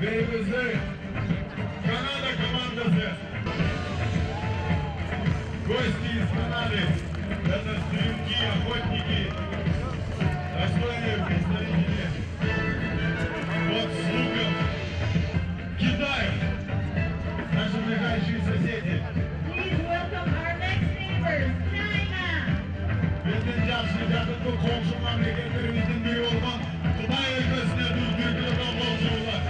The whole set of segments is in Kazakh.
Бейбізді Канада командасы. Гости из Канады. Это стрелки, охотники, достойные представители от слугов Китая, наши ближайшие соседи. Please welcome our next neighbors, China. Bizden жақсы жақынды komşu memleketlerimizin biri olan Kıtay ülkesine düzgün bir tablo olacaklar.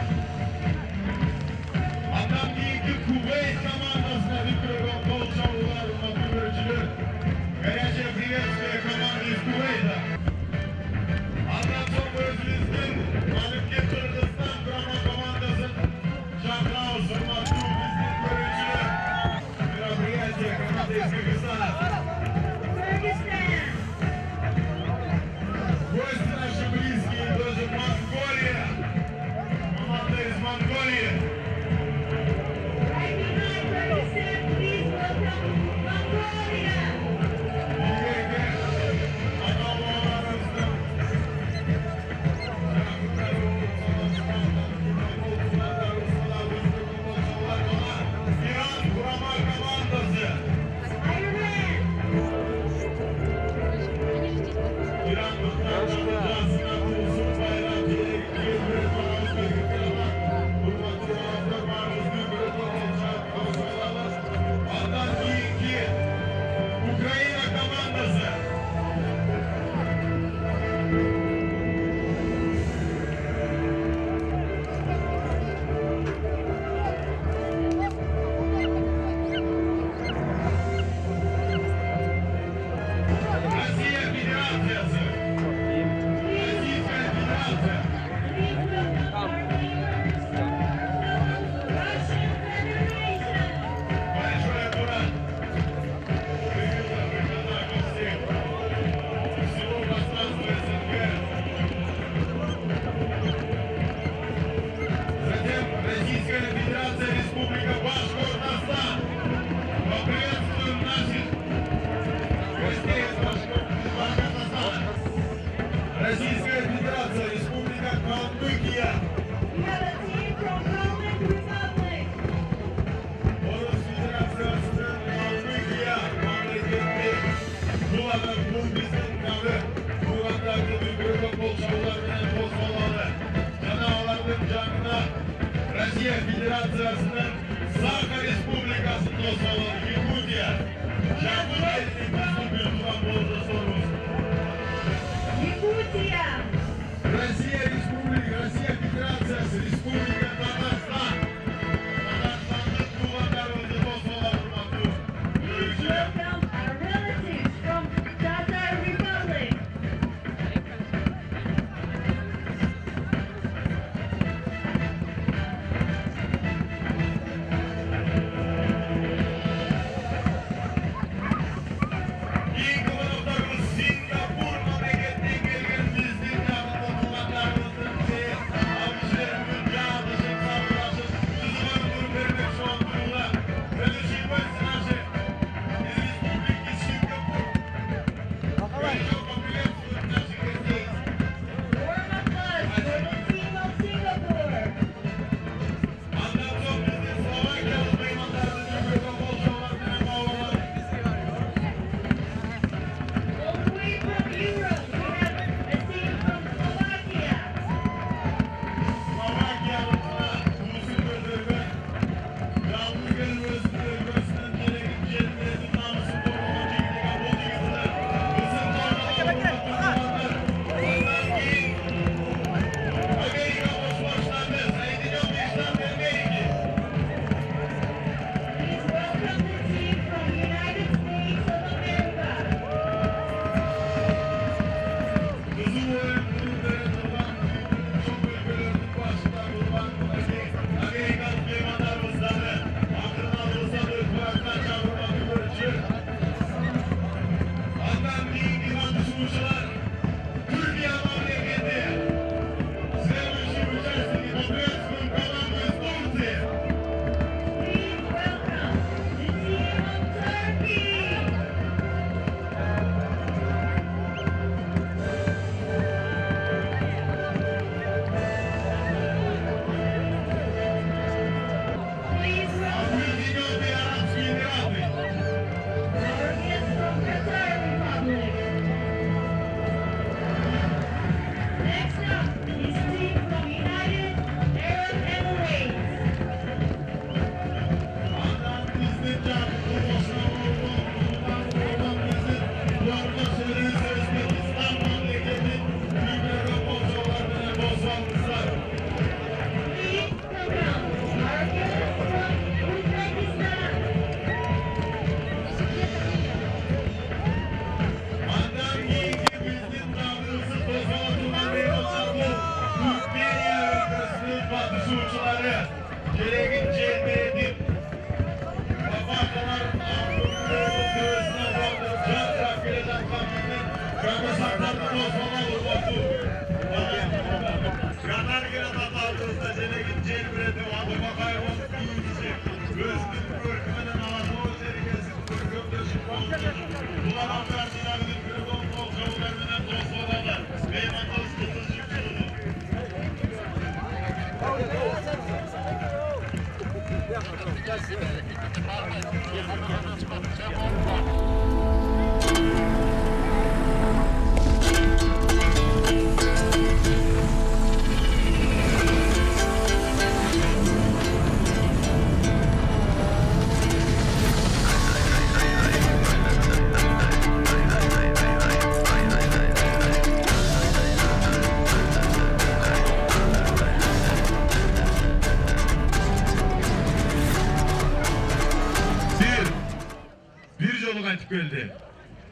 Bir жолы қайтып келді.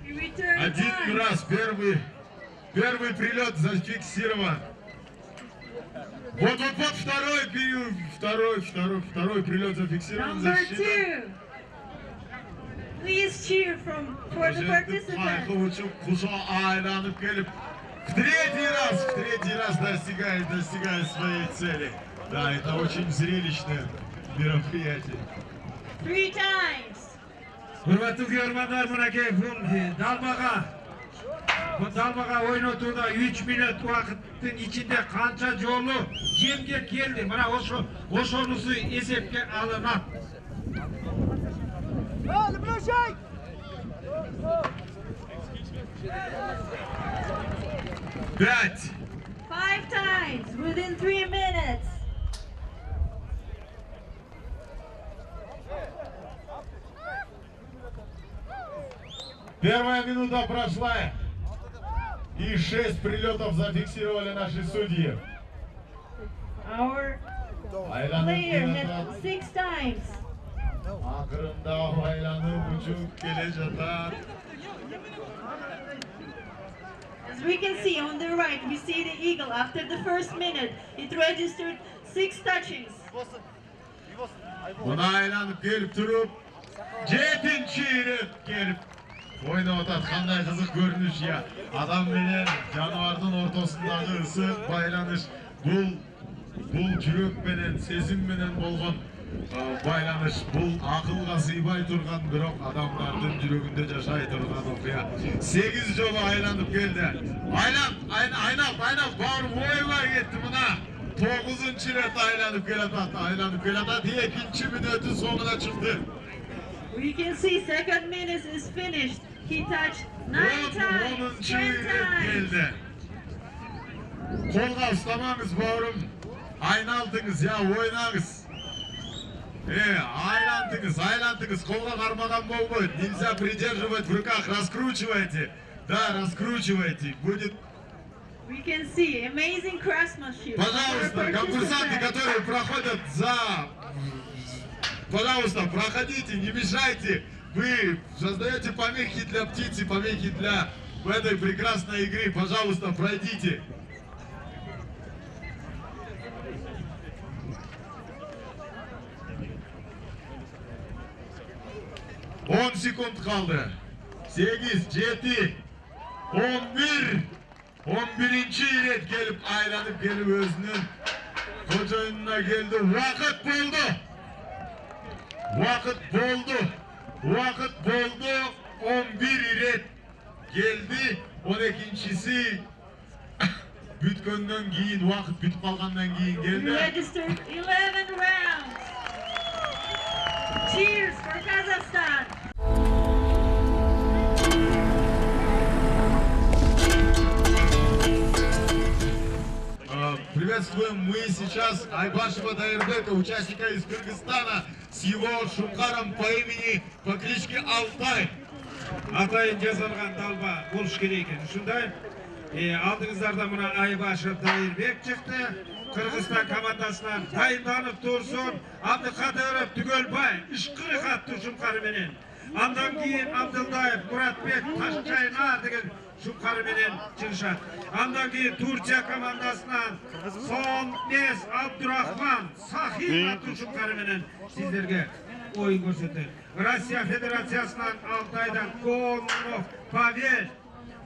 He returned Один once. раз первый прилет зафиксирован. Вот второй прилет зафиксирован. Number Защита. 2. Please cheer for the participants. Қайқы ұшып, құша айланып келіп, в третий раз достигает своей цели. Да, это очень зрелищное мероприятие. 3 times. Hürmetli görmenler münake dalmaga oynatуда 3 minut vakıttın içinde kança jolu jemge geldi. Mana oşonusu esepke alınat. Пять. 5 times within 3 minutes. Первая минута прошла. И 6 прилетов зафиксировали наши судьи. Our player hit 6 times. Ақырында айланып ұшып келе жатат. As we can see on the right, we see the eagle. After the first minute, it registered 6 touchings. Бұны айланып келіп тұрып, 7-ші рет келіп ойнап атат. Қандай қызық көрініш, я. Адам менен жануардың ортасындағы ысық байланыш. Бұл жүрек менен, сезім менен болған байланыш. Бұл ақылға сыйбай тұрған, бірақ адамдардың жүрегінде жашай тұрған оқия. 8 жолы айланып келді. Айнап, бауырым ойбай кетті мұна. 9-ші рет айланып келатат. 2-ші минуты соңына шықты. We can see second minute is finished. He touched 9 times, 10 times. Қолға ұстамаңыз, бауырым. Айналдыңыз, я, ойнаңыз. Айландыңыз, қолға қармаған болмайды. Нельзя придерживать в руках, раскручивайте. Да, раскручивайте. Будет... We can see amazing craftsmanship. Пожалуйста, конкурсанты, которые проходят Пожалуйста, проходите, не мешайте. Вы создаете помехи для птицы, помехи для этой прекрасной игры. Пожалуйста, пройдите. Он секунд қалды. 8, 7, 11. 11-ші рет келіп, айланып келіп өзінің қожайынына келді. Вақыт болды. 11 рет келді. 12-шісі бүткөндөн кейін, вақыт бүтіп қалғандан кейін We келді. registered 11 rounds. Cheers for Kazakhstan. Приветствуем мы сейчас Айбашева Дайырбека, участника из Кыргызстана, с его шумкаром по имени, по кличке Алтай. Атайын жазылған далба болуш керек екен. Ушундай алдыңыздарда мына Айбашев Дайырбек чыкты. Кыргызстан командасынан дайынданып турсун Абдыкадыров Түгөлбай ишкыры каттуу шумкары менен. Андан кийин Абдылдаев Муратбек Ташчайна деген шумкары менен чыгышат. Андан кийин Турция командасынан Сонмез Абдурахман Сахин аттуу шумкары менен сиздерге ойын көрсөтөт. Россия Федерациясынан Алтайдан Конов Павел,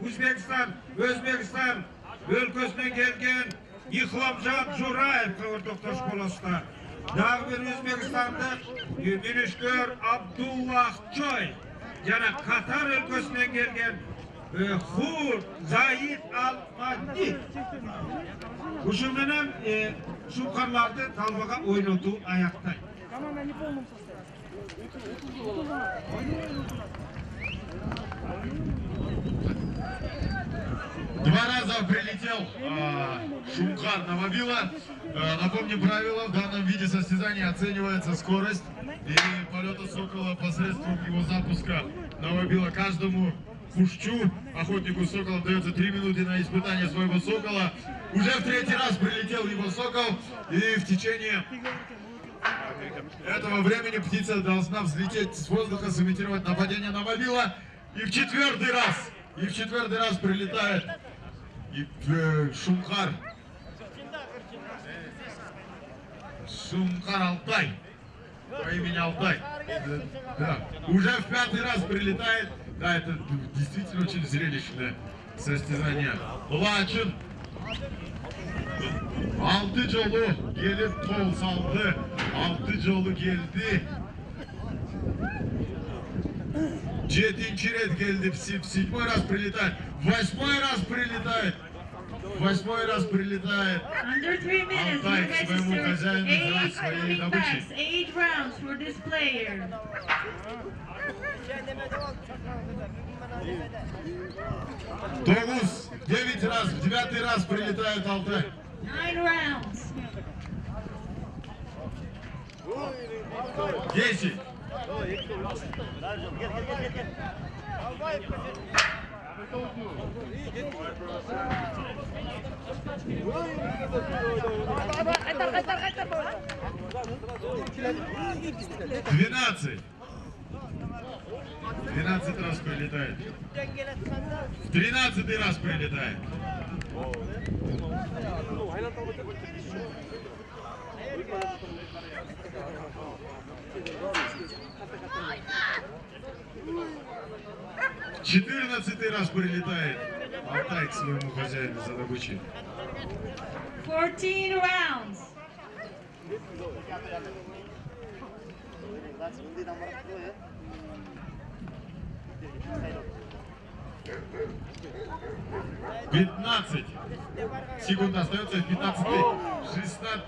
Өзбекстан өлкөсүнөн келген Ихламжан Жураев кабардоктош болосуздар. Дагы бир өзбекстандык мүнүшкөр Абдуллах Чой жана Катар өлкөсүнөн келген Хур Заид Ал-Мадди. Ушул менен шумкарларды талбага ойнотуу аяктайт. Два раза прилетел Шумкар на мобила. Напомню правила, в данном виде состязания оценивается скорость и полета сокола посредством его запуска на мобила. Каждому пущу, охотнику сокола, дается 3 минуты на испытание своего сокола. Уже в 3-й раз прилетел его сокол, и в течение этого времени птица должна взлететь с воздуха, сымитировать нападение на мобила. И в 4-й раз прилетает Шумкар. Шумкар Алтай. По имени Алтай. Да. Уже в 5-й раз прилетает. Да, это действительно очень зрелищное состязание. Лачин. Alты жолу gelip kol saldı. Alты жолу geldi. 7-й ряд geldi. 7-й раз прилетает. 8-й раз прилетает. 8-й раз прилетает. Under 3 minutes, we Алтай к своему registered хозяину 8 делает своей coming добычей. backs, 8 rounds for this player. Тогуз 9 раз, в 9-й раз прилетает Алтай. 9 rounds. 10. Двенадцать. 12 раз прилетает. В 13-й раз прилетает. В 14-й раз прилетает Алтай к своему хозяину за добычей. 14 rounds. «15 секунд остается, 15-й, 16.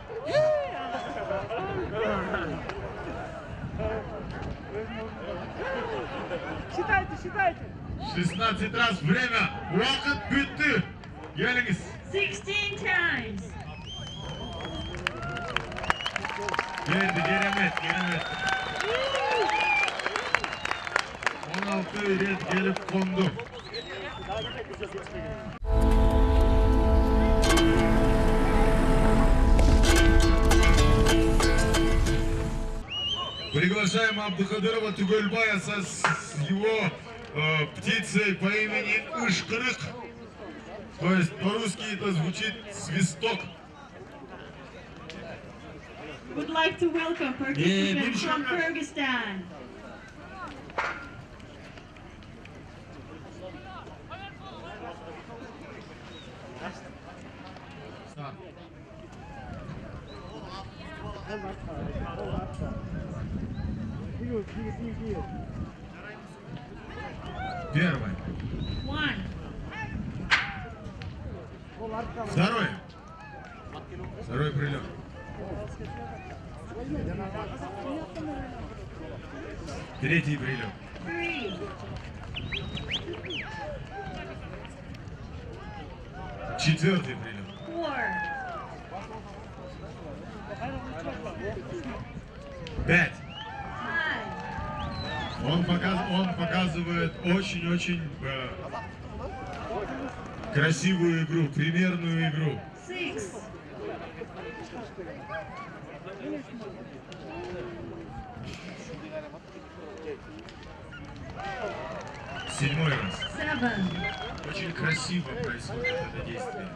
Считайте. 16 раз время. Vakit bitti. Geliniz. 16 times. Geldi, Geremet. 16 ret gelip kondu. Приглашаем Абдухадырова Тугульбая с его птицей по имени Ышкырык. То есть по-русски это звучит свисток. Would like to welcome participants from Kyrgyzstan. Первое. 1. Второй прилет. Третий прилет. 3. Четвертый прилет. 4. 5. 5. Он показывает очень-очень красивую игру, примерную игру. 6. 7-й раз. 7. Очень красиво происходит это действие.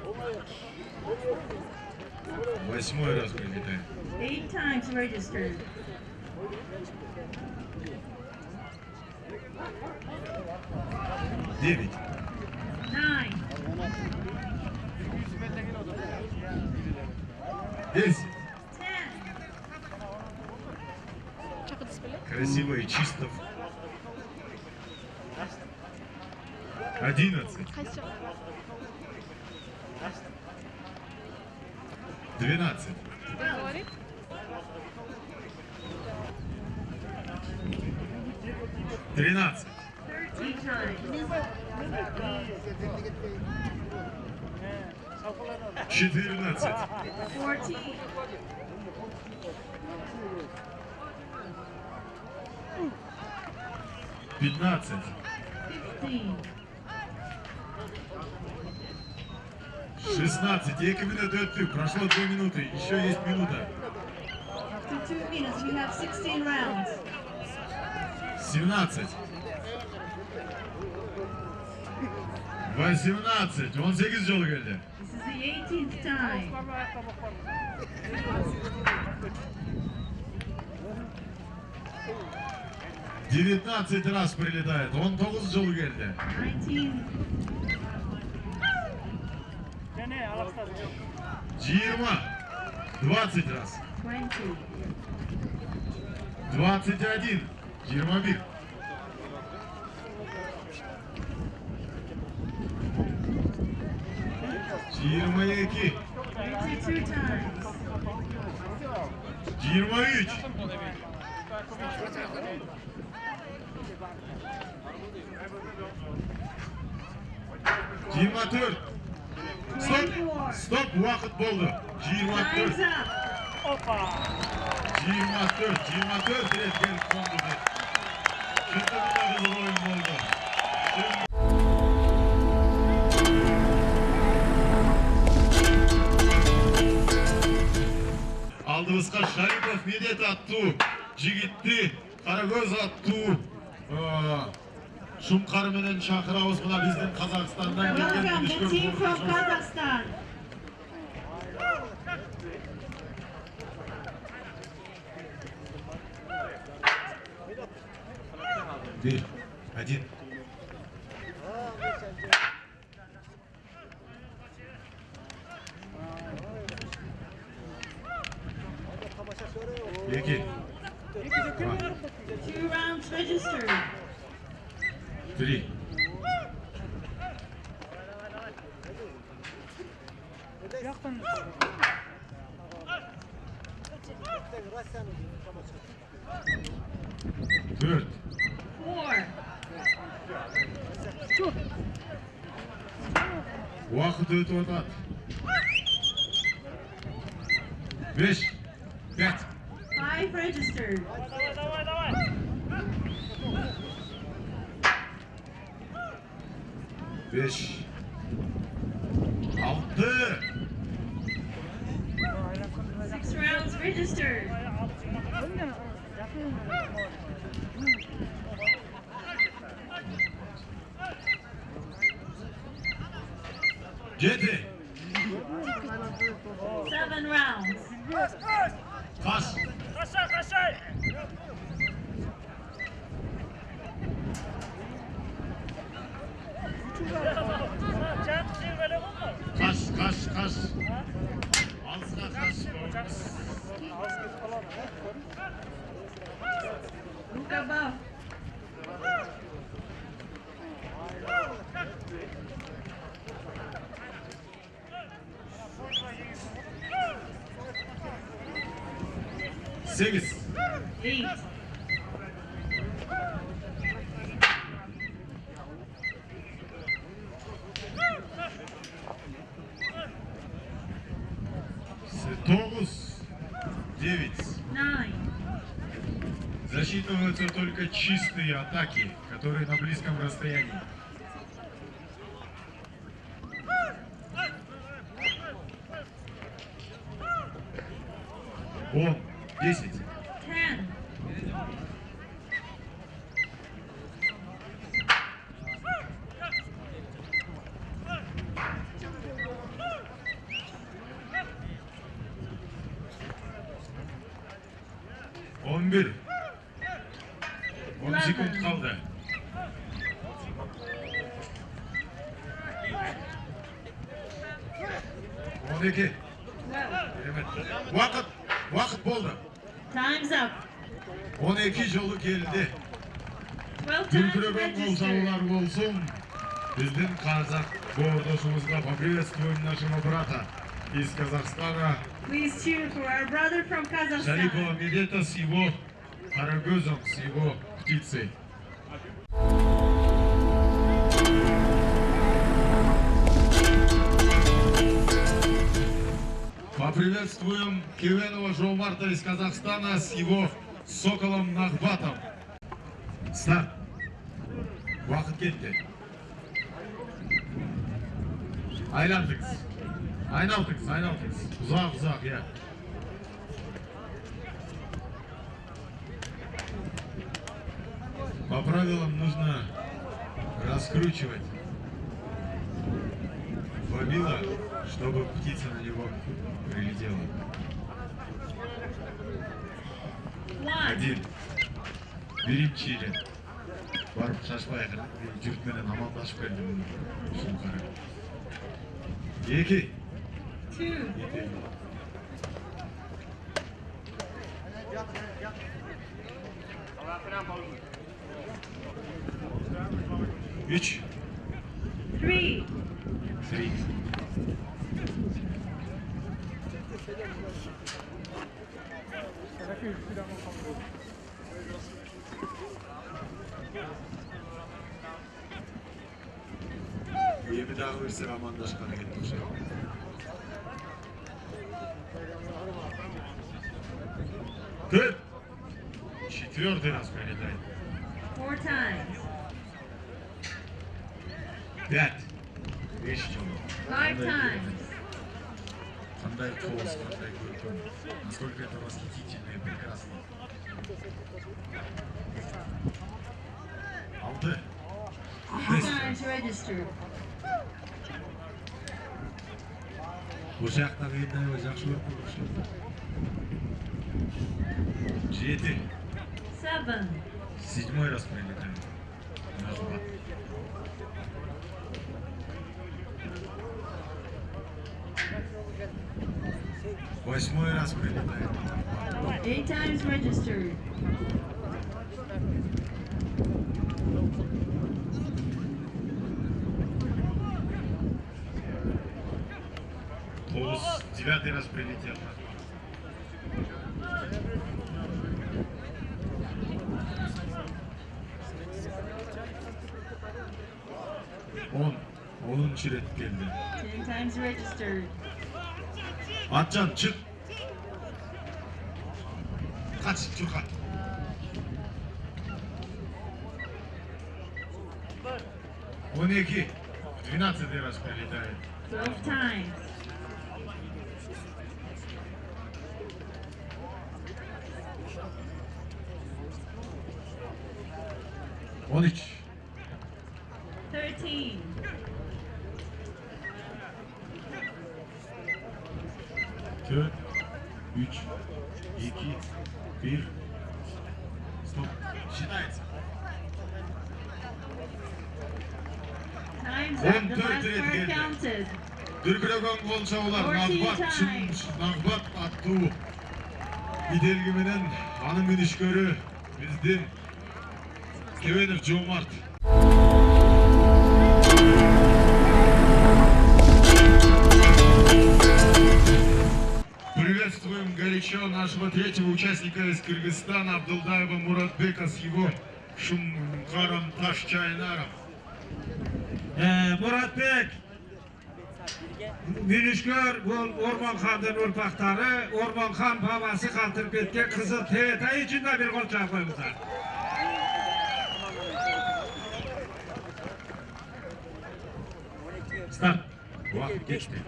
8-й раз прилетает. 8 times registered. 9. 9. 10. 10. Красиво и чисто. 11. 12. 13. 30 times. 14. 14. 15. 15. 16. 2 минуты öttü. Прошло 2 минуты. Еще есть минута. To 2 minutes, we have 16 rounds. 17. 18. 18 yolu geldi. This is the 18th time. 19 раз прилетает. 19 жолу geldi. 19. 20. 20 раз. 20. 21. 21. 22. 22 times. 23. 24. Stop. Stop. Vakit boldu. 24. Time's up. 24. 24 ret gelip kondu. Şimdi bir kızıl oyun oldu. Aldığımızda Şaripov medet attı. Jigitli Karagöz attı. Şumkar menen Şakırabız buna bizden Kazakistan'dan gelgen Welcome the team from Kazakhstan. Bir, один. İki. 2 rounds registered. 3. Dört. 4. Vakit ötüp atat. 5. 5. 5 registered. 5. 6. 6 rounds registered. 7. 7 rounds. Kaç. Kaç. Ağzına kaç. Look above. Sekiz. 8. 9. 9. 9. Засчитываются только чистые атаки, которые на близком расстоянии. 10. 10. 11. 10 sekund kaldı. 12. 12. Evet. Vakit boldu. Time's up. 12 yolu geldi. 12 times Kültüre registered. kolsaular olsun. Біздің қазақ бордосымызға поприветствуем нашего брата из Казахстана. Please cheer for our brother from Kazakhstan. Шарипова Медета с его Карагözом, с его птицы. Поприветствуем Кивенова Жомарта из Казахстана с его соколом Нахбатом. Старт. Уақыт кетті. Айландыңыз. Айналдыңыз. Ұзақ, я. По правилам нужно раскручивать фабила, чтобы птица на него прилетела. 1. Birinchiyle barıp şaşmaya kadar jürtmenen amandashıp geldim. Şunu kara. 2. 2. 3. 3. 3. Bir daha verse amandashkana ketdik. 4. 4-й раз прилетает. 4 times. 5. 5 жолу. 5 times. Қандай қоғыз, қандай көркем. Насколько это восхитительно и прекрасно. 6. 6 times registered. Bu жақтағы енді жақсы көріп 7. 7. 7-й раз прилетает. Нахбат. 8-й раз прилетает. 8 times registered. 9-й раз прилетел. 10-інші рет келді. 10 times registered. Атжан, çık. Kaç, Türkan. 12. 12-й раз прилетает. 12 times. 13. 13. 4, 3, 2, 1. Стоп. Считается. Time's On up. The last third part rate counted. Дүркіреген болса олар 14 Нағбат аттуу иделги менен анын мүнүшкөрү биздин Кивенов Жомарт. Приветствуем горячо нашего третьего участника из Кыргызстана Абдулдаева Муратбека с его Шумкаром Ташчайнаром. Muratbek Münüşkör Orman Xan'dan urpaqtары, Orman Xan babası qaldırıp ketken kızı Tevetay için de bir qol çağırmamızda. Start. Vaqt geçti.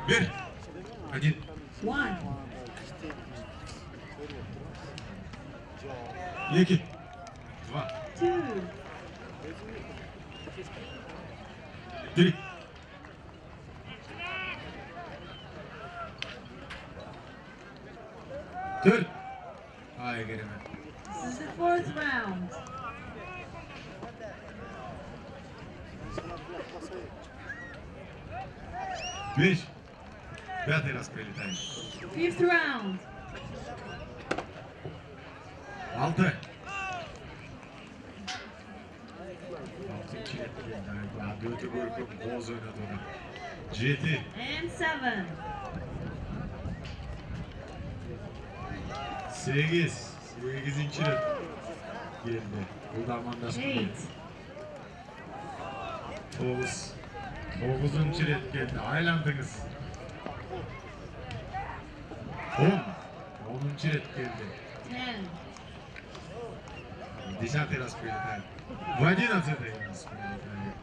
1. 1. 1. 2. 2. 2. 3. 4. Ay geleme. This is the 4th round. 5. 5-й раз прилетаем. 5th round. 6. 6-ncı rет прилетаем. Adı öte görküm boz oynadı onu. 7. And 7. 8-8-inchi rет keldi. Bu da amandashib 9-9-chi ret keldi. Aylandingiz. 10-10-chi ret keldi. 10, 10-й раз прилетает. В 11-й раз прилетает.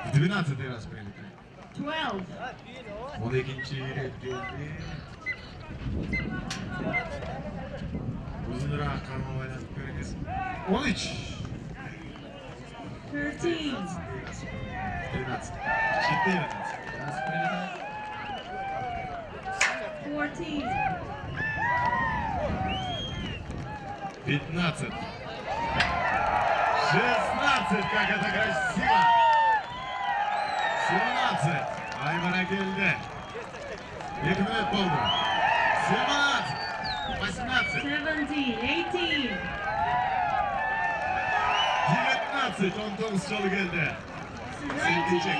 В 12-й раз прилетает. 12, 12-chi ret keldi. Uzunroq qarmoq aylanib ko'ringiz. 13. 13, 13. 14 раз прилетает. 14, 15. 16. Как это красиво. 17. Aymara geldi. 2 minut oldu. 17. 18. 17, 18, 19. 19 çalı geldi. 19, 20.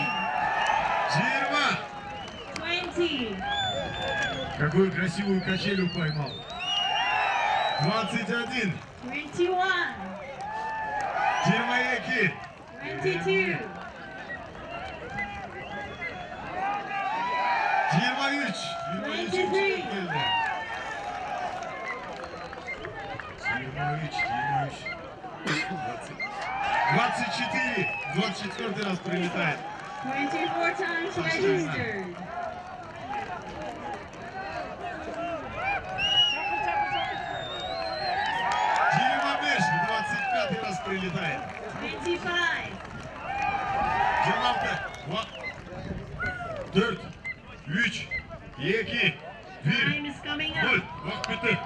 20, Какую красивую качелю поймал. 21. 21, 22. 22, 23. 23 geldi. 24. 24 раз прилетает. 24 times registered. 25 раз прилетает. 25, 26. 4, 3, 2, 1. time is coming Gol. up. Vakit bitti.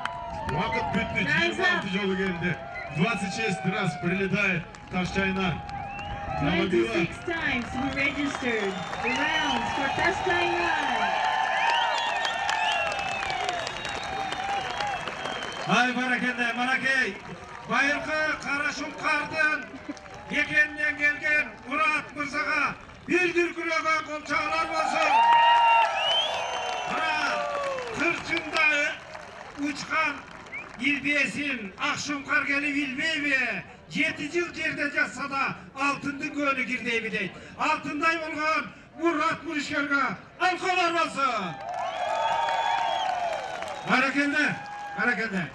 Vakit bitti. Rise up. 26 yolu geldi. 26 раз прилетает Taşçaynar. 26 times we registered the rounds for Taşkaynar. Ay barakende, Marakey. Bayırkı Karaşulkar'dan Yeken'den gelgen Murat Mırsağa bir dürkülögen kolçağlar olsun. Murat, kırçında uçkan ilbesin, Akşumkar gelip ilbeybe 7 yıl yerde жатса da altındı gölü girdeybi deydi. Altınday olgan Murat Mırışker'ga alkolar olsun. Barakende, barakende.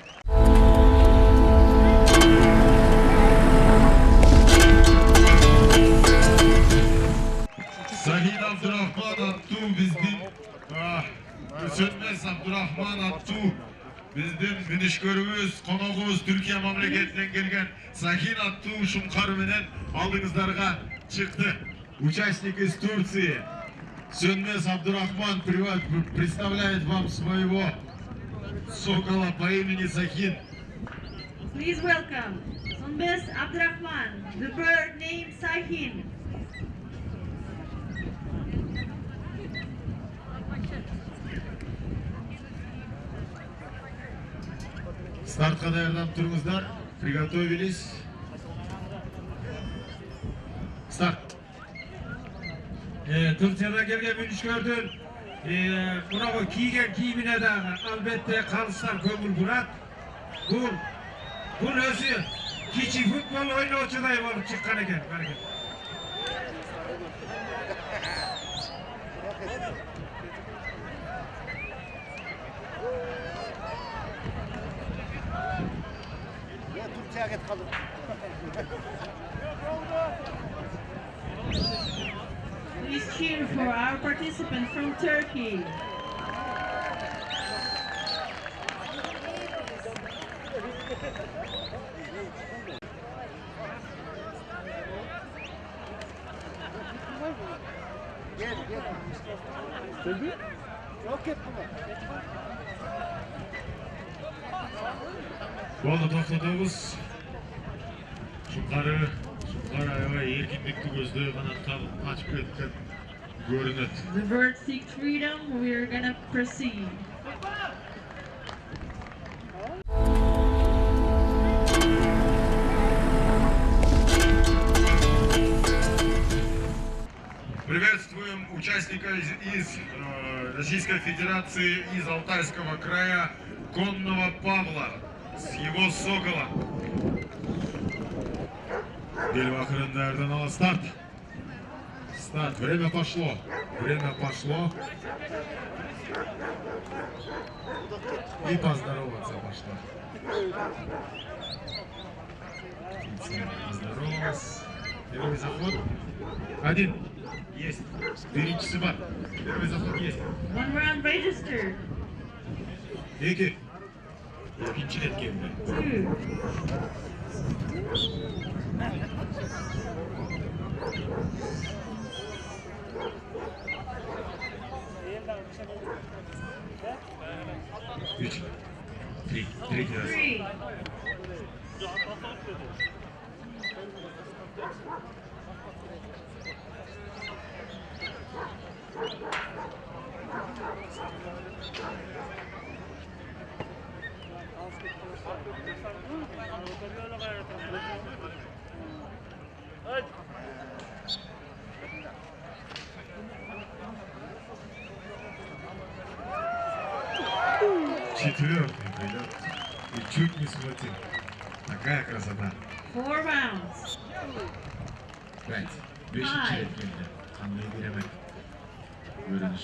Sahil Abdurrahman Attu bizden Sönmez Abdurrahman Attu bizden minişkörümüz, konağımız Türkiye memleketinden gelgen Sahil Attu Şumkarı'nın aldığınızlarga çıktı. Участник из Турции Сönmez Абдурахман представляет вам своего сокола по имени Сахин. Please welcome Sunbes Abdurrahman, the bird named Sahin. Стартқа даярданып тұрыңыздар. Приготовились. Старт. Türkiye'de gelgen minişkördün buna kiygen kiyimine de elbette kalışlar kömür burat. Bul özü kiçi futbol oynavucuday olup çıkkan eken. Please cheer for our participant from Turkey. Болды тоқтатамыз. Шұңқары аябай еркіндікті көзді қанатқа ашып кеткен көрінеді. The bird seeks freedom. We are gonna proceed. Приветствуем участника из Российской Федерации, из Алтайского края, Конного Павла с его Сокола. Бельвахрендардан, старт. Старт, время пошло. Время пошло. И поздороваться пошло. Поздоровалась. Первый заход. Один. Есть. 4 часа бар. Первый заход есть. One round registered. Iki. İkinci net geldi. 2. 3. 3 раз. 3. Четвертый придет. И чуть не схватил. Такая красота. 4 rounds. 5. Beşinci net geldi. Hamleyi bilemedi. Görünüş.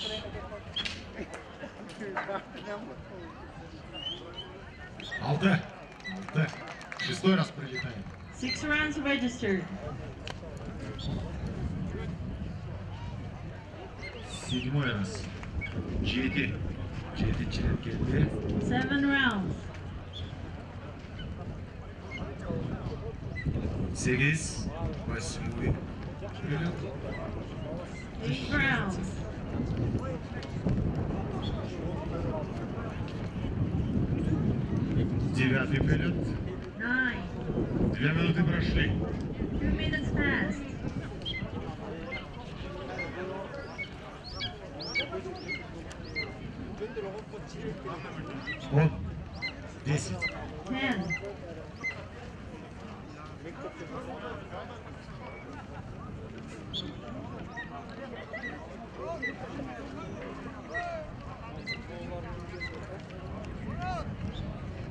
6. 6. Шестой раз прилетает. 6 rounds registered. 7 раз. 7. 7 член geldi. 7 rounds. 8. 8. Прилет. 8 rounds. 9 прилет. 9. 2 минуты прошли. 2 minutes passed. 10. 10.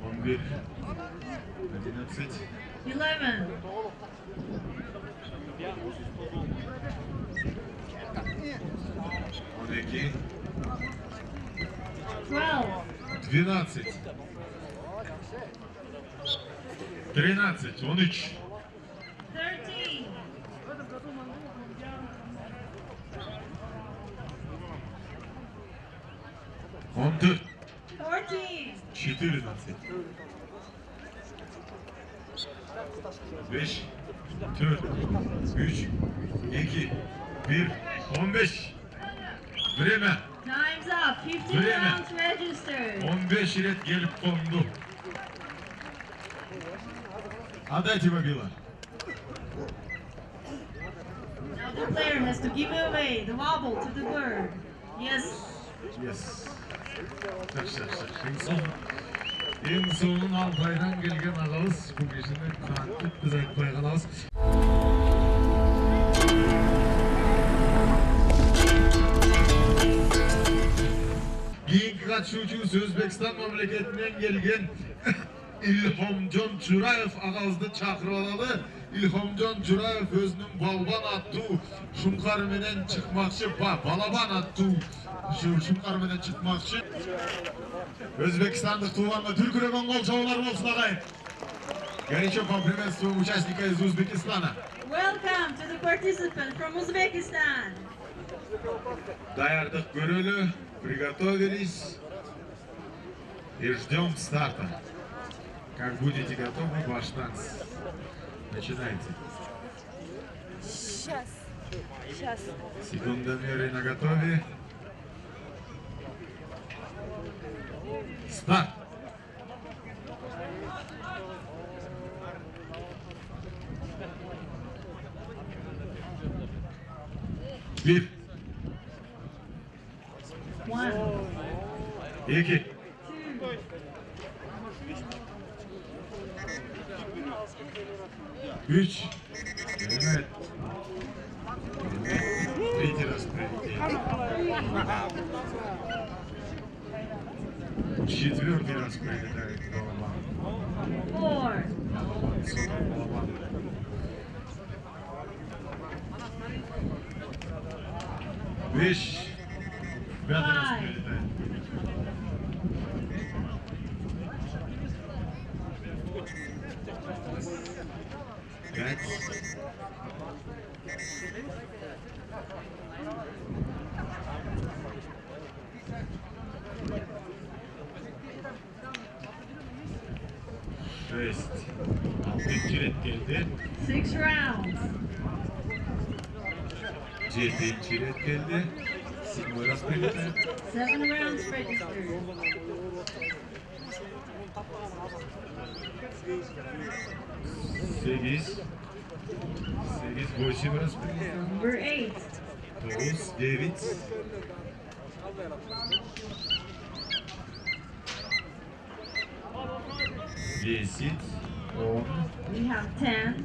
11. 11. 11. 12. 12. 12. 13. 13. 13. 14. 14. 14. 5. 4. 3. 2. 1. 15. Время. Time's up. 15 Время. rounds registered. 15 лет gelip kondu. Отдайте мобила. Now the player has to give away the wobble to the bird. Yes. Yes. En sonun Altay'dan gelgen ağız. Bu kişinin kanıtlı biz aytpay kalabız. Keyinki katışuuchubuz O'zbekiston mamlakatidan kelgan İlhomjon Jurayev ağızdı çakırıp aladı. İlhomjon Jurayev özünün balban attı. Şunkar menen çıkmakçı, balaban attı. Şunkar menen çıkmakçı. Özbekistanlık tuğanla Türküremen gol çavalar olsun ağayın. Горячо поприветствуем участника из Узбекистана. Welcome to the participant from Uzbekistan. Даярдык көрөлү, приготовились и ждем старта. Как будете готовы, ваш танц. Начинайте. Сейчас. Сейчас. Секундомеры наготове. Старт! Bir, 1, iki, 2, üç, evet. Третий раз прилетели. Четвертый раз прилетает голова. 4, Голова. Вещь. Пятый раз прилетает. Пять. Шесть. Алтынчы рет келді. 6 rounds. Жетінші рет келді. Седьмой раз прилетает. 7 rounds registered. Сегиз. Восемь раз прилетает. Number 8, Тоғыз, девять. Десять. Он. we have 10,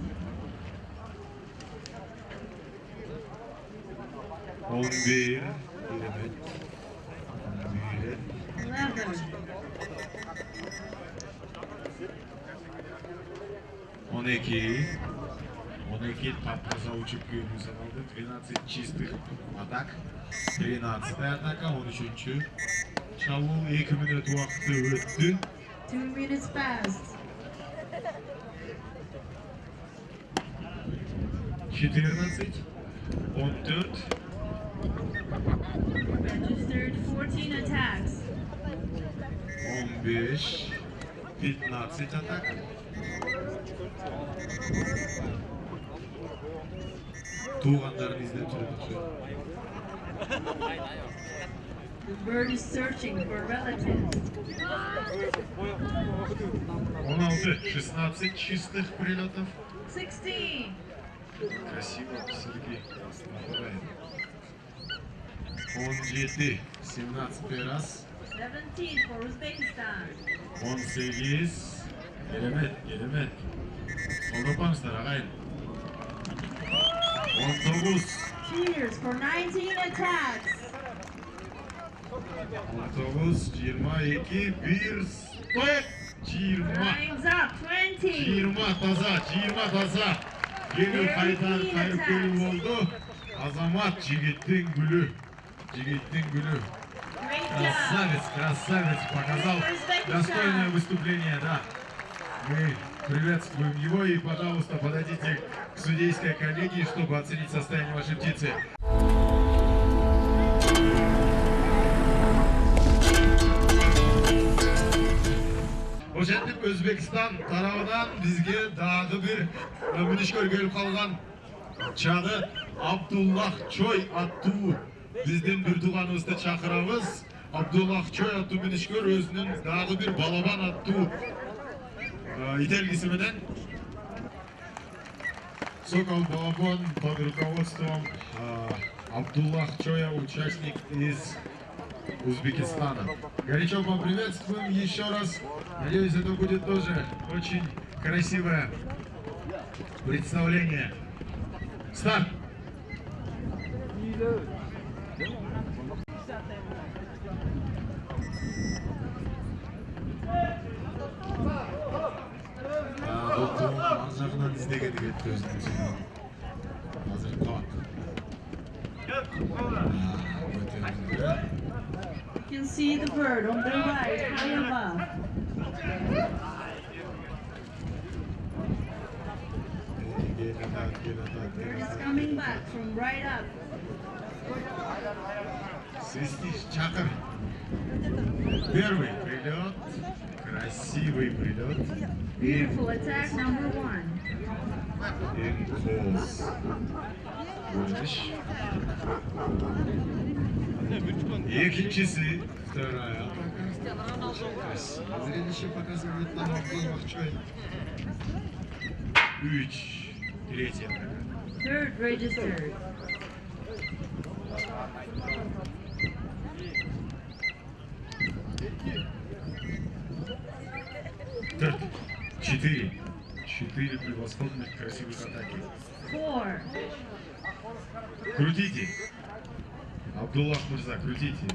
11. 11, 12. 12 тапқаза учебке саналды. 12 чистых атак. 13 атака. 13-ші. Шабуыл 2 минут уақыты өтті. 2 minutes passed. 14. 14. Registered 14 attacks. 15. 15 атак. Туғандарын іздеп жүреді. The bird is searching for relatives. 16. 16 чистых прилетов. 16, Красиво, Сергей. Набирает. 17. 17 раз. 17 for Uzbekistan. 18. Керемет. Қолдапаңыздар, ағайын. 19. Cheers for 19 attacks. 19, 22, 1, стоп! 20. Time's up. 20. 20 таза. Келі қайтарып келі болды. Азамат жігіттің гүлі. Great job. Красавец, показал достойное выступление, да. Мы приветствуем его и, пожалуйста, подойдите к судейской коллегии, чтобы оценить состояние вашей птицы. Ошентип Өзбекстан тарабынан бизге дагы бир мүнүшкөр келип калган чагы Абдуллах Чой аттуу биздин бир тууганыбызды чакырабыз. Абдуллах Чой аттуу мүнүшкөр өзүнүн дагы бир балабан аттуу ителгиси менен Сокол Балабон под руководством Абдуллах Чоя, участник из Узбекистана. Горячо поприветствуем еще раз. Надеюсь, это будет тоже очень красивое представление. Старт! Доктор ар жағынан іздеген кетті өзінің сөзін. Қазір қабат. You can see the bird on the right, high above. Bird is coming back from right up. Свистишь, чакр. Первый прилет. Красивый прилет. Beautiful attack number 1. Инкос. Görünüş. Екинчisi. Вторая. Очень красиво. Зрелище показывает нам Абдуллах Чой. 3. Третья. Third registered. Так, 4. 4 превосходных красивых атаки. 4. Крутите. Абдуллах Мурза, крутите.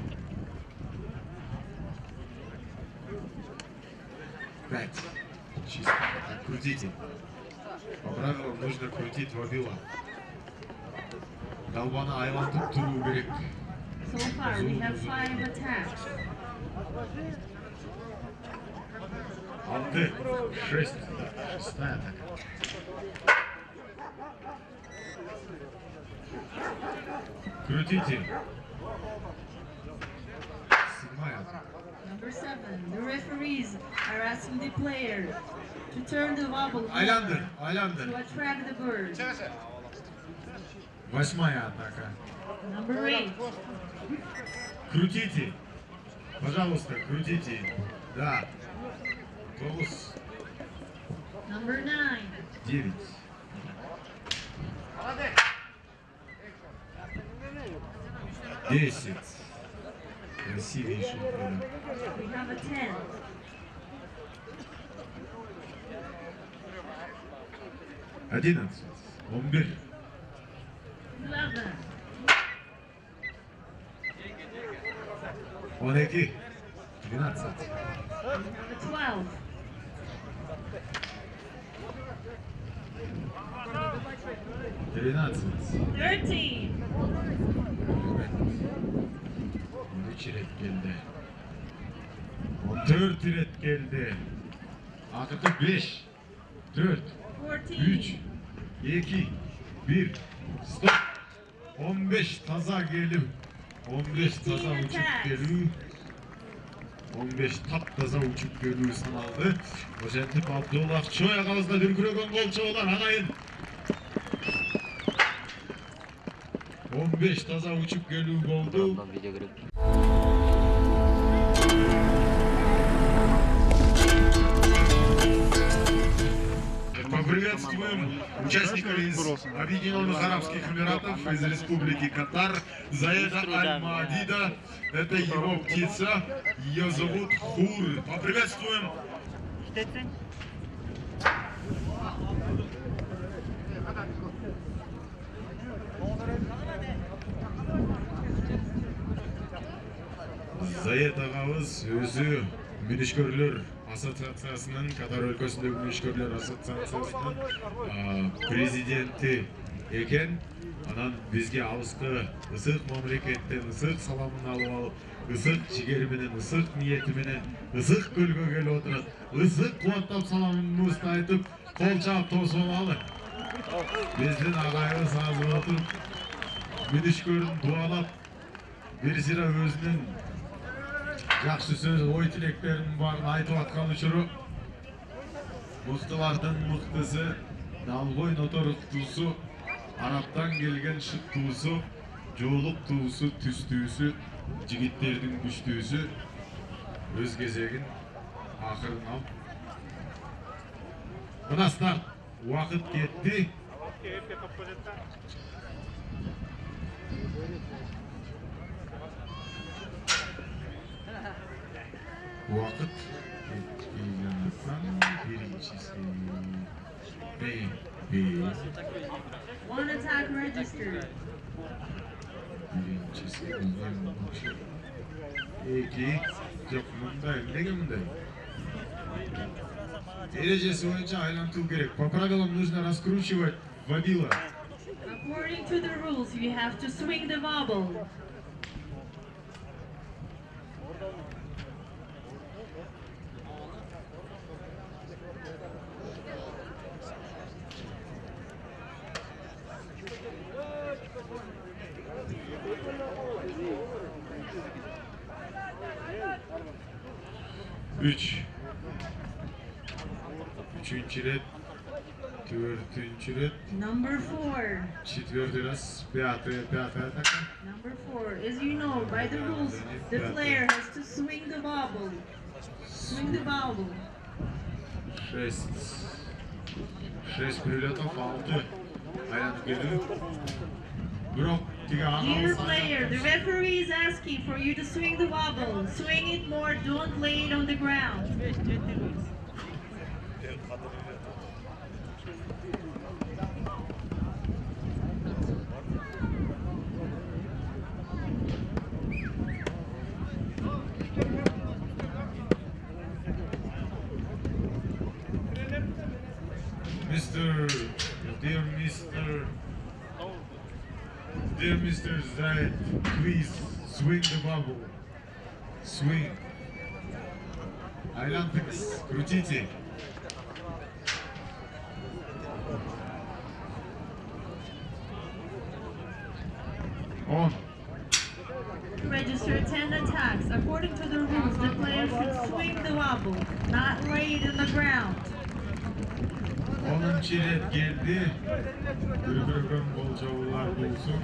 5. Чисто. Так, крутите. По правилам нужно крутить вобила. Долбаны айлантып тұру керек. So far, we have 5 attacks. 6. 6. Шестая атака. Крутите. 7-я атака. Number 7. The referees are asking the player to turn the wobble Айландыр, to айландыр. attract the bird. 8-я атака. Number 8. Крутите. Пожалуйста, крутите. Да. 9. Number 9. 9. 10. Красивейший. We have a 10. 11. 11. 11. 12. 12. We have a 12. 13. 13. 13 ret geldi. 14 ret geldi. Akıtı 5. 4. 14. 3. 2. 1. Stop. 15 taza gelip 15 taza uçup geliyor. 15 taptaza uçup geliyor sanaldı. Ошентип Абдуллах чоя калысында дүркүрөгөн гол чоолор агайын. 15 taza uçup geliyor boldu. Поприветствуем участников из Объединенных Арабских Эмиратов, из Республики Катар, Заеда Аль-Маадида. Это его птица, ее зовут Хур. Поприветствуем. Заед ағабыз өзі мүнішкерлер ассоциациясының, Катар өлкөсүндөгү мүнішкерлер ассоциациясының президенти экен. Анан бизге алыскы ысык мамлекеттен ысык саламын алып алып, ысык жигери менен, ысык ниети менен, ысык көлгө келип отурат. Ысык кубаттап саламыбызды айтып, кол чаап тосуп алалы. Биздин агайыбыз азыр отуруп, мүнішкөрүн дуалап, бир сыйра өзүнүн жакшы сөз, ой тилектеринин баарын айтып аткан учуру мыктылардын мыктысы, далбой ноторуктуусу, Арабтан келген шыктуусу, жоолук туусу, түстүүсү, жигиттердин күчтүүсү өз кезегин акырын алып. Мына старт, убакыт кетти. Убакыт кеткенден биринчиси. One attack registered. Биринчиси эки. Жок, мындай, эмнеге мындай? Эрежеси боюнча айлантуу керек. По правилам нужно раскручивать вобила. According to the rules, you have to swing the wobble. Üçüncü red, dördüncü red, Number 4. четвертый раз, пятая атака. Number 4. As you know, by the rules, the player has to swing the wobble. Swing the wobble. 6 прилетов, 6 айланып келүү. Бирок тиги Dear агабыз player, the referee is asking for you to swing the wobble. Swing it more, don't lay it on the ground. Dear Mr. Zayed, please swing the bubble. Swing. Айлантыңыз, крутите. On. Register 10 attacks. According to the rules, the player should swing the wobble, not lay it in the ground. 10-нчы рет geldi. Бір-бірген бол жабулар болсын.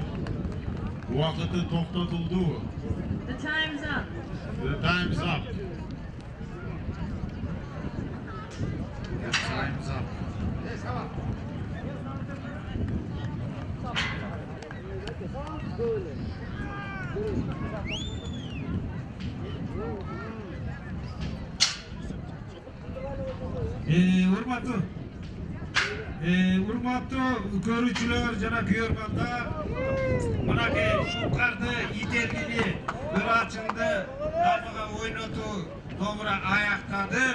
Уақыты тоқтатылды. The time's up. The time's up. The time's up. Урматтуу көрүүчүлөр жана күйөрмандар, мынакей Шумкарды иделгини бир ачынды дамыга ойнотуу добура аяктады.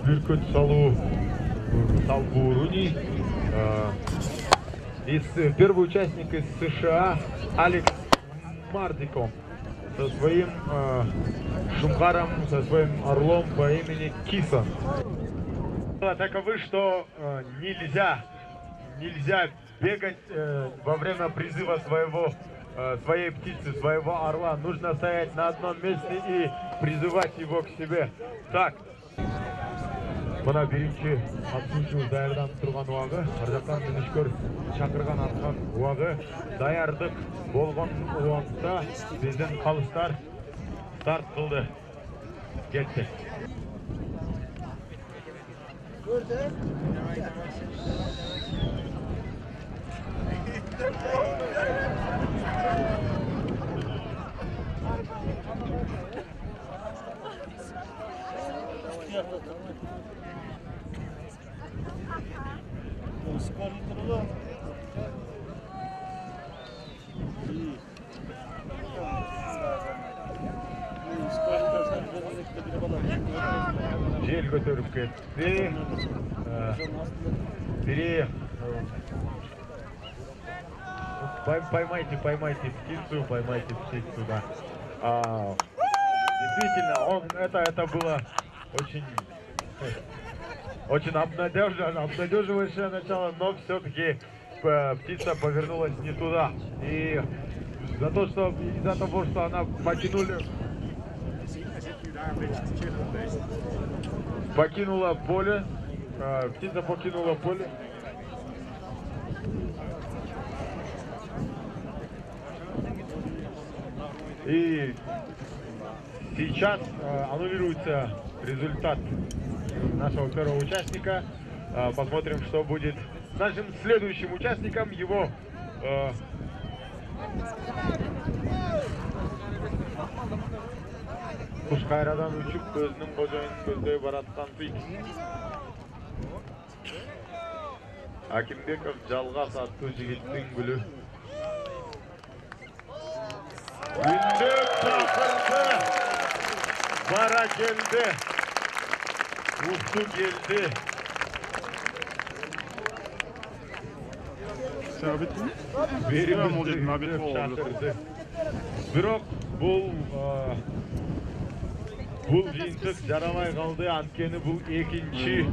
Бүркіт салу Салбуруни. Первый участник из США Алекс Мардиком со своим шумкаром, со своим орлом по имени Кисон. Таковы, что нельзя бегать во время призыва своей птицы, своего орла. Нужно стоять на одном месте и призывать его к себе. Так. Мына биринчи атуучу даярданып турган убагы, ар жактан мүнүшкөр чакырган аткан убагы, даярдык болгон убакта биздин калыштар старт кылды. Кетти. Жел көтөрүп кетти. Поймайте птицу, да. Действительно, это было очень обнадеживающее начало, но все-таки птица повернулась не туда. И из-за того, что она покинула поле, птица покинула поле. И сейчас аннулируется результат нашего первого участника. Посмотрим, что будет с нашим следующим участником. Его Куш кайрадан учуп өзүнүн кожоюнун көздөй бараткан Пик. Акимбеков Жалгас аттуу жигиттин гүлү. Үндүк чакырды. Бара келди. Укту келди. Sabitmi? Берибизди чакырды. Бирок бул жыйынтык жарабай калды, анткени бул экинчи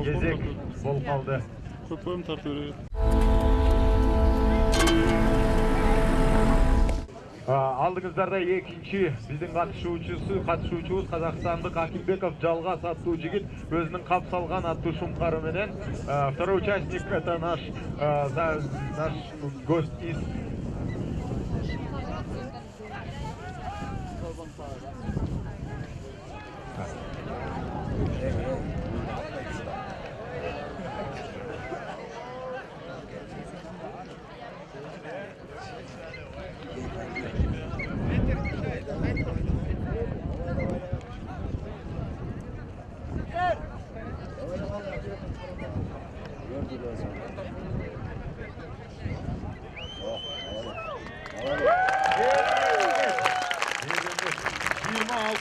кезек болуп калды. Көпөм тартып. Алдыңыздарда экинчи биздин катышуучубуз казакстандык Акимбеков Жалгас аттуу жигит өзүнүн кап салган аттуу шумкары менен. Второй участник это наш гость из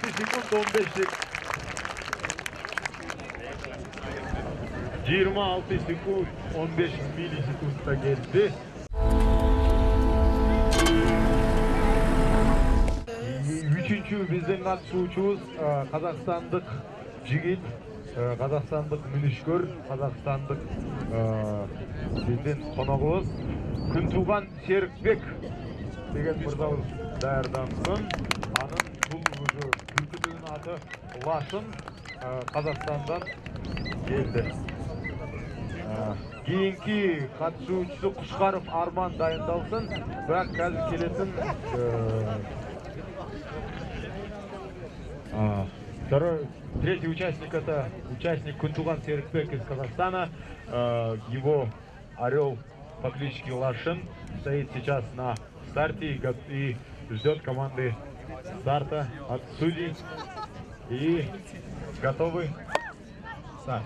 секунд 15'lik. 26 sekund 15 milisekundda geldi. Üçüncü bizden katılışımız Kazakstanlık jigit, Kazakstanlık münüşkör, Kazakstanlık bizden konağımız Күнтуған Серікбек деген мырзабыз даярдансын. Анын бул бүркүтүнүн аты Лашын, Казакстандан келди. Кийинки катышуучусу Кушкаров Арман дайындалсын. Бирок азыр келесин третий участник — это участник Күнтуған Серікбек из Казахстана. Его орел по кличке Лашин стоит сейчас на старте и ждет команды старта от судей. И готовы. Старт.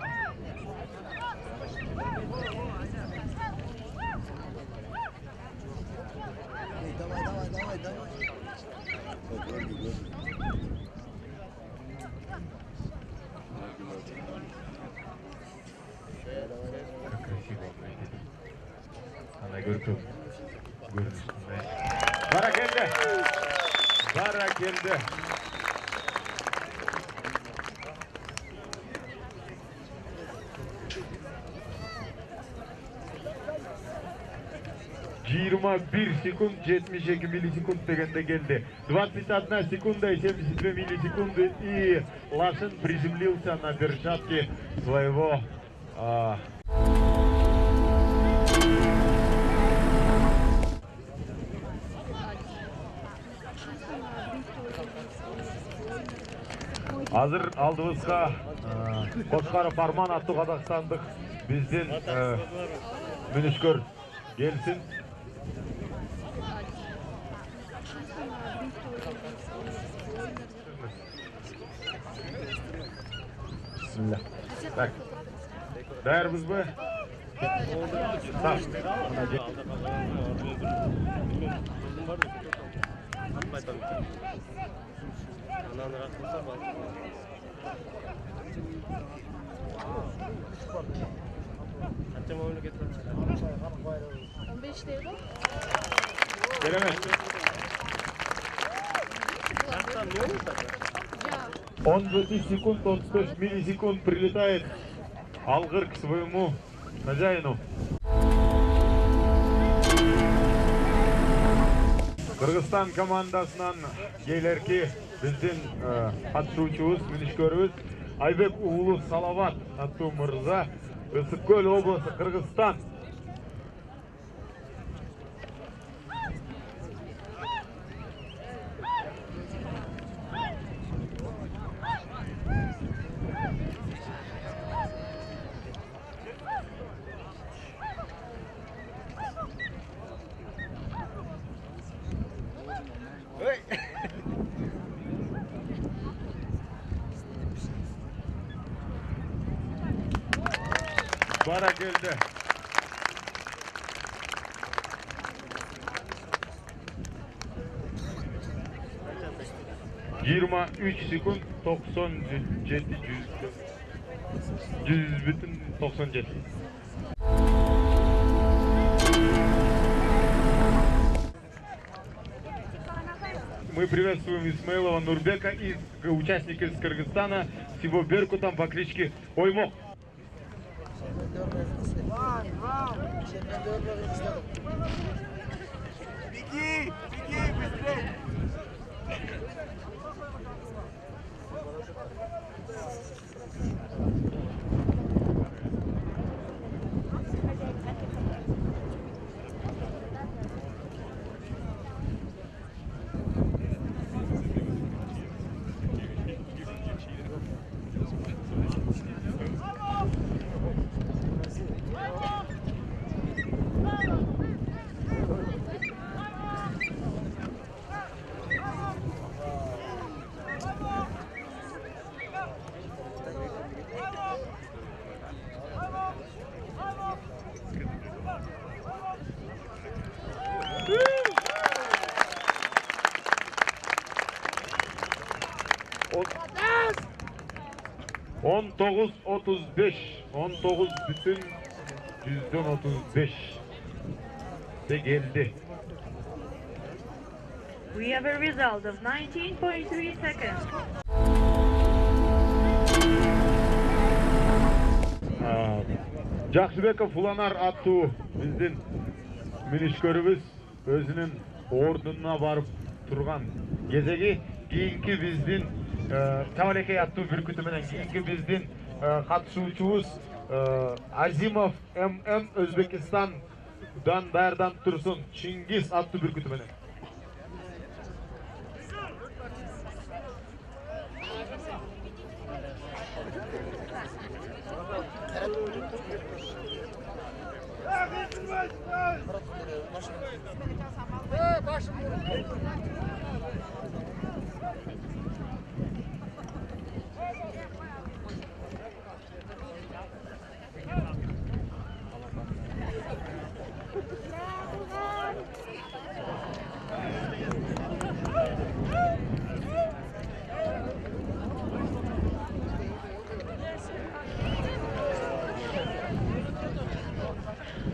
Как красиво выглядит. Она görküm. Görünüşünde. Bara geldi. Bara geldi. Bir sekund 72 миллисекунд дегенде geldi. 21 секунда и 72 миллисекунды, и Лашин приземлился на перчатке своего Азыр алдыбызга Кошкаров Арман аттуу казакстандык биздин мүнүшкөр келсин. Bismillah. Так. Даярбызбы? Так. Керемет. 18 секунд 35 миллисекунд прилетает алгыр к своему хозяину. Кыргызстан командасынан келерки биздин катышуучубуз, мүнүшкөрүбүз Айбек уулу Салават аттуу мырза, Ысык Көл облусу, Кыргызстан. Bara geldi. Yirmi 3 sekund 97 100,97. Мы приветствуем Исмаилова Нурбека, участника из Кыргызстана, с его беркутом по кличке Оймок. Беги, беги, быстрее! 19-35. 19 bütün %35 de geldi. We have a result of 19.3 seconds. Жақшыбеков Уланар аттуу биздин мүнүшкөрүбүз өзүнүн ордуна барып турган кезеги кийинки биздин Тавалекей аттуу бүркүтү менен кийинки биздин катышуучубуз Азимов ММ Өзбекистандан даярданып турсун Чингиз аттуу бүркүтү менен.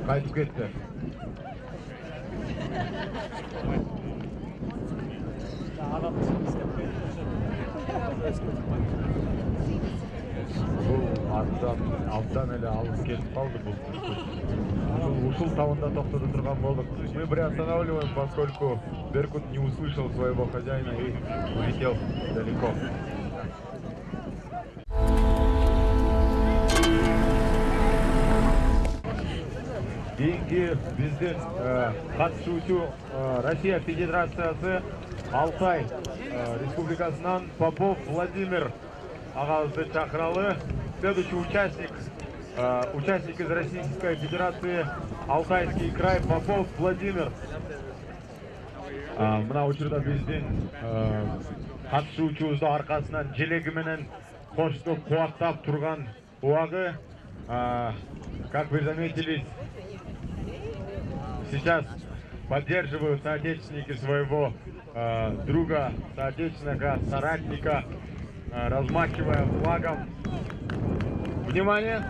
Kayıp gitti. Bu alttan ele alıp gelip kaldı bu. Ушул тавында токтотуп турган болдук. Мы приостанавливаем, поскольку Беркут не услышал своего хозяина и улетел далеко. Кейинки биздин катышуучу Россия Федерациясы Алтай Республикасынан Попов Владимир агабызды чакыралы. Следующий участник из Российской Федерации Алтайский край Попов Владимир. Мына учурда биздин катышуучубузду аркасынан желеги менен коштоп кубаттап турган убагы, как вы заметили, сейчас поддерживают соотечественники своего друга, соотечественника, соратника, размахивая флагом. Внимание!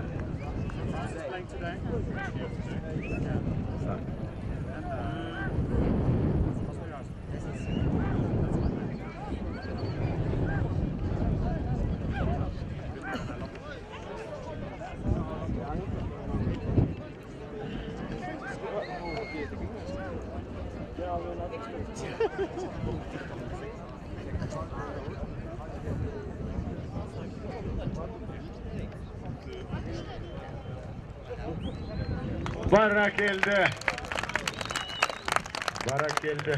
Barak elde. Barak elde.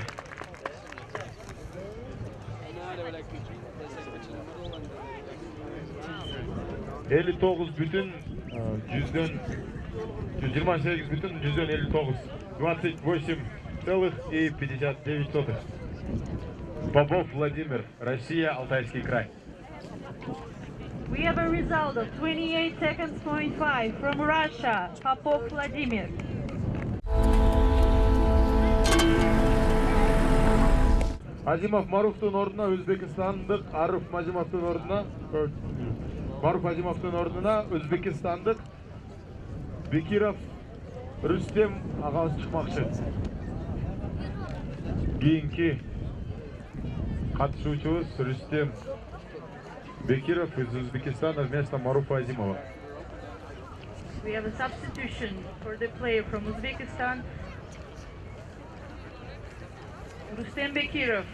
...59 bütün yüzden 128 bütün yüzden 59 28,59. Попов Владимир, Россия, Алтайский край. We have a result of 28 seconds point 5 from Russia, Popov Vladimir. Азимов Маруфтун ордуна Өзбекистандык Арыф Мажимовтун ордуна Маруф Азимовтун ордуна Өзбекистандык Бекиров Рүстем агабыз чыкмакчы. Кийинки катышуучубуз Рүстем Бекиров из Узбекистана вместо Маруфа Азимова. We have a substitution for the player from Uzbekistan, Rustem Bekirov.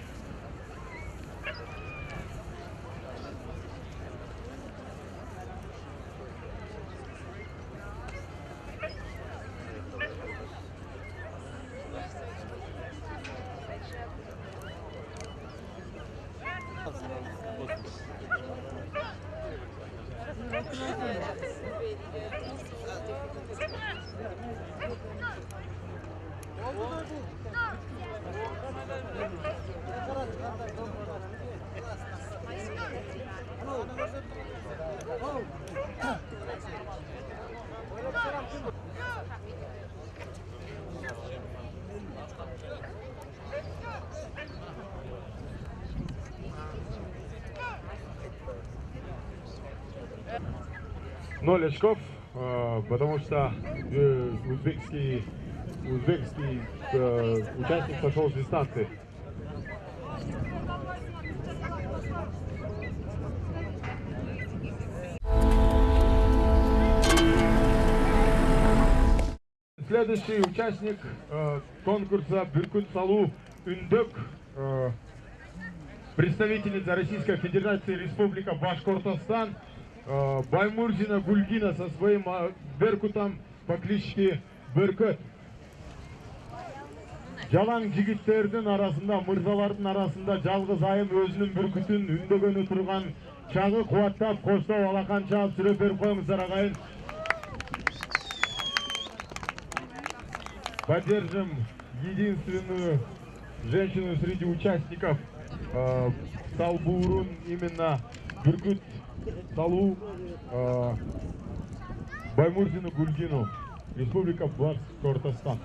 0 очков, потому что узбекский участник сошел с дистанции. Следующий участник конкурса Бүркүт салу Үндік, представительница Российской Федерации Республика Башкортостан Баймурзина Гульгина со своим Беркутом по кличке Бүркүт. Жалаң жигиттердин арасында, мырзалардын арасында жалгыз айым өзүнүн бүркүтүн үндөгөнү турган чагы кубаттап, коштоп, алақан чаап сүрөп берип коюңуздар агайын. Поддержим единственную женщину среди участников Салбурун, именно Бүркүт салу Баймурзину Гульгину, Республика Башкортостан.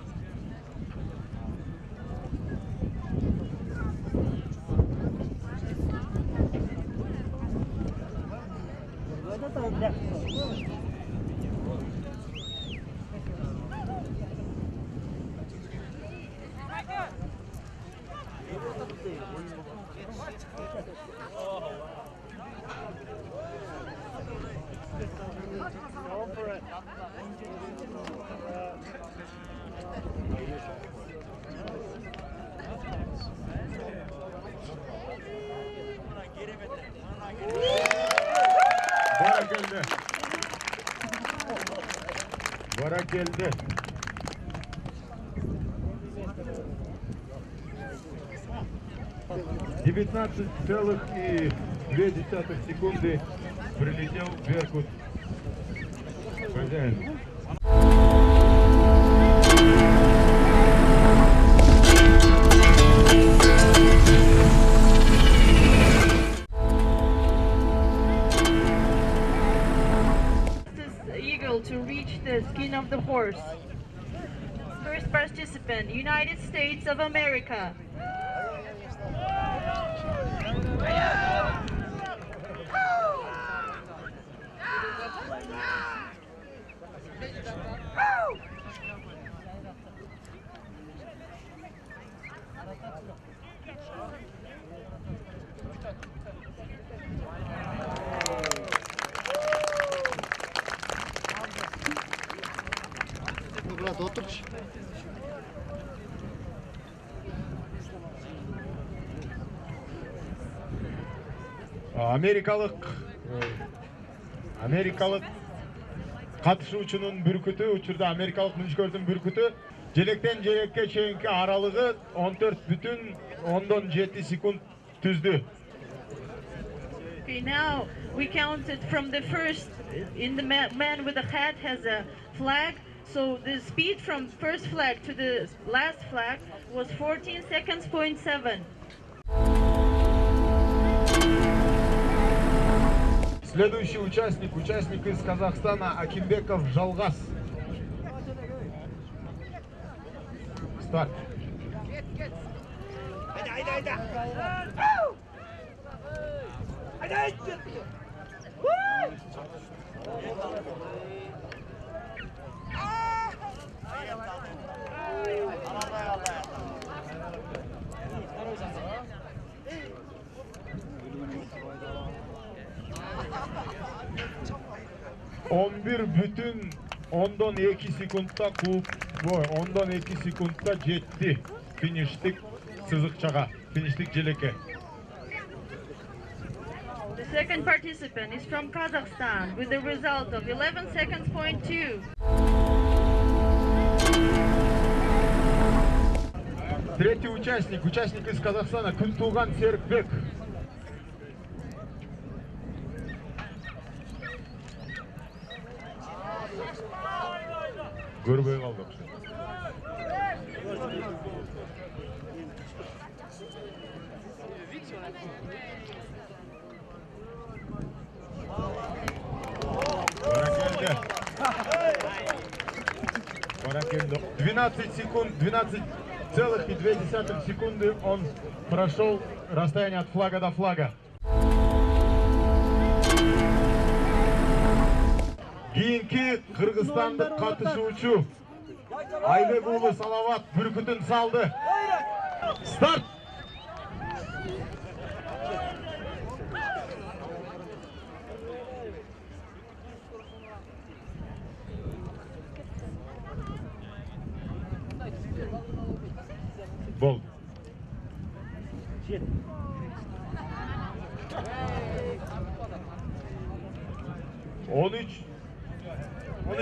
Бара келді. Девятнадцать целых и 2 секунды прилетел Беркут. Хозяин. To reach the skin of the horse. First participant, United States of America. Америкалық қатысушының бүркіті, учурда америкалық мүншкөрдің бүркіті желектен желекке чейинки аралыгы 14,7 секунд түздү. Okay, now we counted from the first, in the man with the hat has a flag, so the speed from first flag to the last flag was 14 seconds, 0.7. Следующий участник из Казахстана Акимбеков Жалгас. Старт. бүтүн 2 секундта кууп, 2 секундта жетти фиништик сызыкчага, фиништик желекке. The second participant is from Kazakhstan with the result of 11 seconds, 0.2. Третий участник из Казахстана Күнтуган Серікбек. Көрбей қалдық. Пора келді. 12 секунд, 12,2 секунды он прошел расстояние от флага до флага. 2 Kırgızstandық қатысушы Айбек уулу Салават бүркүтүн салды. Старт! Бол.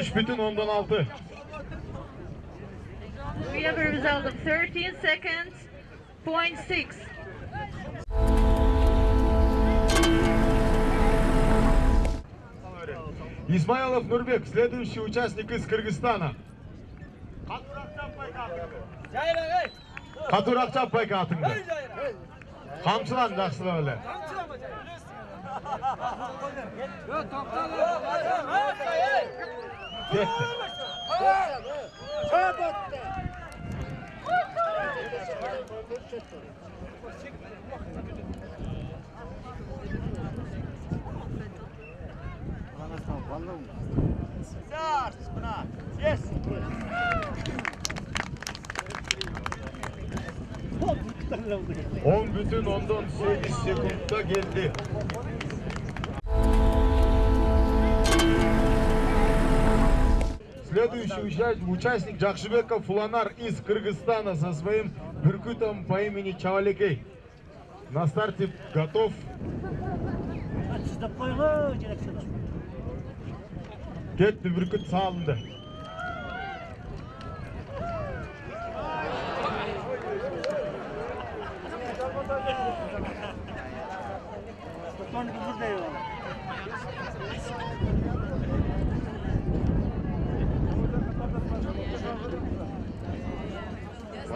13,6. We have a result of 13 seconds, 0.6. Исмаилов Нурбек, следующий участник из Кыргызстана. Катурақ чаппай атыңды. Камчылан жақсылап эле. Кетті. Yes. 10,8 секундта келді. Следующий участник Жакшыбеков Фуланар из Кыргызстана со своим бүркүтом по имени Чавалекей. На старте готов. Кетті, бүркүт салынды.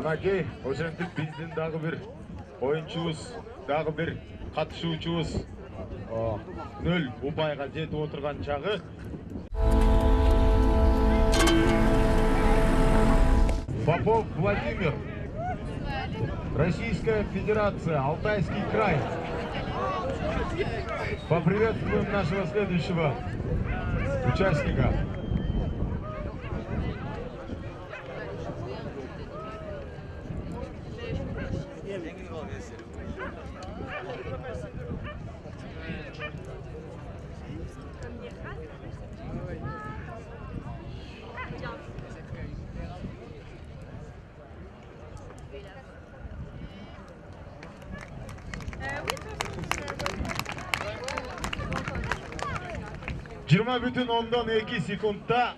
Манакей, ошентип биздин дагы бир оюнчубуз, дагы бир катышуучубуз 0 упайга жетип отурган чагы. Попов Владимир, Российская Федерация, Алтайский край. Поприветствуем нашего следующего участника. Жиырма бүтін ондан 2 секундта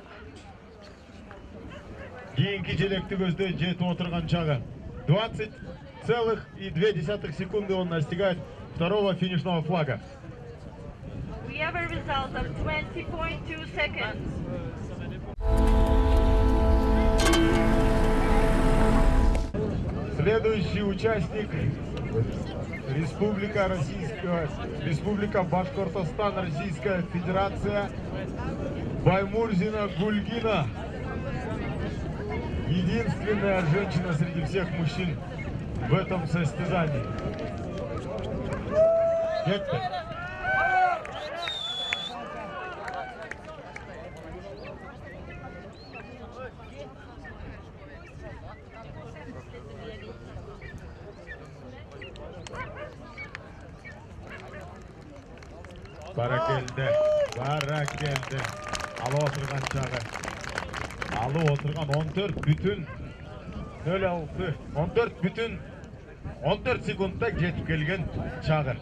кейінгі желекті көзде жетіп отырған чағы. 20,2 секунды он достигает второго финишного флага. We have a result of 20.2 seconds. Следующий участник Республика Башкортостан, Российская Федерация, Баймурзина Гульгина. Единственная женщина среди всех мужчин в этом состязании. Баракелді. Алып отырған чағы. Алып отырған 14,06. 14 секундта жетіп келген чағы.